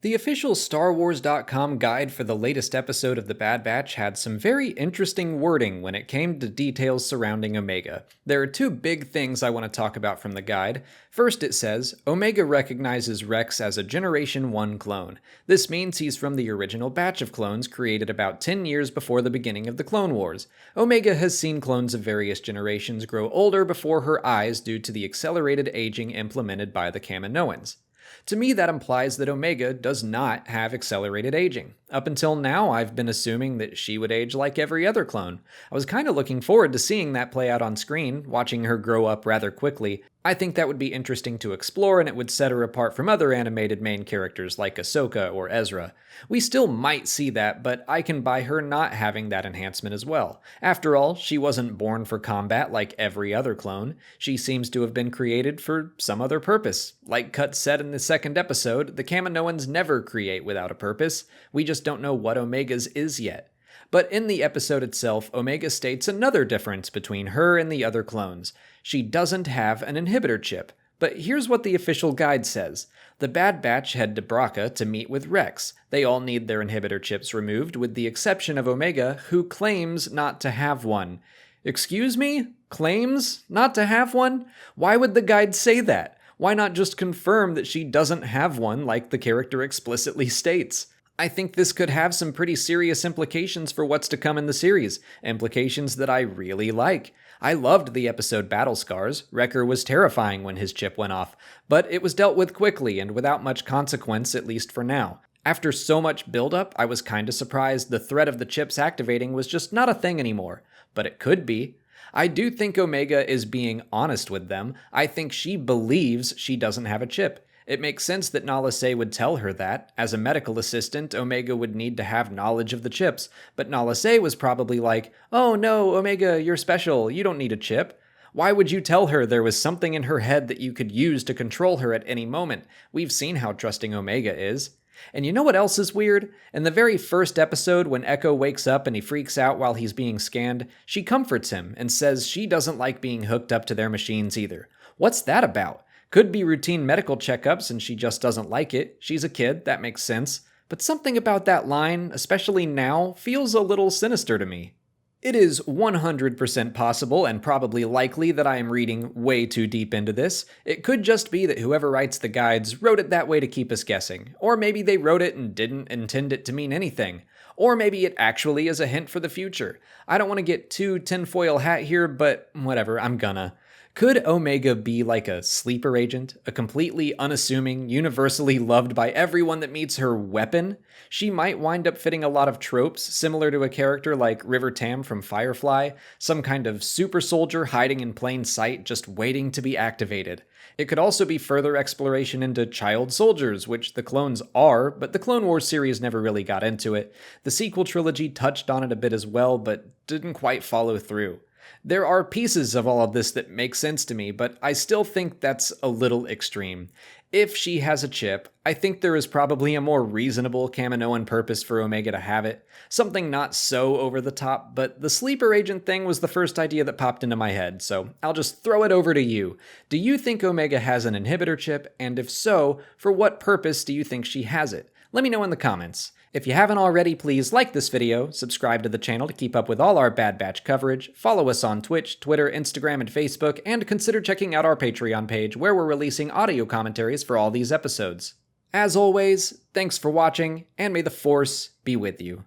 The official StarWars.com guide for the latest episode of The Bad Batch had some very interesting wording when it came to details surrounding Omega. There are two big things I want to talk about from the guide. First, it says, Omega recognizes Rex as a Generation 1 clone. This means he's from the original batch of clones created about 10 years before the beginning of the Clone Wars. Omega has seen clones of various generations grow older before her eyes due to the accelerated aging implemented by the Kaminoans. To me, that implies that Omega does not have accelerated aging. Up until now, I've been assuming that she would age like every other clone. I was kind of looking forward to seeing that play out on screen, watching her grow up rather quickly. I think that would be interesting to explore, and it would set her apart from other animated main characters like Ahsoka or Ezra. We still might see that, but I can buy her not having that enhancement as well. After all, she wasn't born for combat like every other clone. She seems to have been created for some other purpose. Like Cut said in the second episode, the Kaminoans never create without a purpose. We just don't know what Omega's is yet. But in the episode itself, Omega states another difference between her and the other clones. She doesn't have an inhibitor chip. But here's what the official guide says. The Bad Batch head to Bracca to meet with Rex. They all need their inhibitor chips removed, with the exception of Omega, who claims not to have one. Excuse me? Claims not to have one? Why would the guide say that? Why not just confirm that she doesn't have one like the character explicitly states? I think this could have some pretty serious implications for what's to come in the series, implications that I really like. I loved the episode Battle Scars. Wrecker was terrifying when his chip went off, but it was dealt with quickly and without much consequence, at least for now. After so much buildup, I was kinda surprised the threat of the chips activating was just not a thing anymore, but it could be. I do think Omega is being honest with them. I think she believes she doesn't have a chip. It makes sense that Nala Se would tell her that. As a medical assistant, Omega would need to have knowledge of the chips, but Nala Se was probably like, "Oh no, Omega, you're special, you don't need a chip." Why would you tell her there was something in her head that you could use to control her at any moment? We've seen how trusting Omega is. And you know what else is weird? In the very first episode, when Echo wakes up and he freaks out while he's being scanned, she comforts him and says she doesn't like being hooked up to their machines either. What's that about? Could be routine medical checkups and she just doesn't like it. She's a kid, that makes sense. But something about that line, especially now, feels a little sinister to me. It is 100% possible and probably likely that I am reading way too deep into this. It could just be that whoever writes the guides wrote it that way to keep us guessing. Or maybe they wrote it and didn't intend it to mean anything. Or maybe it actually is a hint for the future. I don't want to get too tinfoil hat here, but whatever, I'm gonna. Could Omega be like a sleeper agent, a completely unassuming, universally loved by everyone that meets her weapon? She might wind up fitting a lot of tropes, similar to a character like River Tam from Firefly, some kind of super soldier hiding in plain sight just waiting to be activated. It could also be further exploration into child soldiers, which the clones are, but the Clone Wars series never really got into it. The sequel trilogy touched on it a bit as well, but didn't quite follow through. There are pieces of all of this that make sense to me, but I still think that's a little extreme. If she has a chip, I think there is probably a more reasonable Kaminoan purpose for Omega to have it. Something not so over the top, but the sleeper agent thing was the first idea that popped into my head, so I'll just throw it over to you. Do you think Omega has an inhibitor chip, and if so, for what purpose do you think she has it? Let me know in the comments. If you haven't already, please like this video, subscribe to the channel to keep up with all our Bad Batch coverage, follow us on Twitch, Twitter, Instagram, and Facebook, and consider checking out our Patreon page where we're releasing audio commentaries for all these episodes. As always, thanks for watching, and may the Force be with you.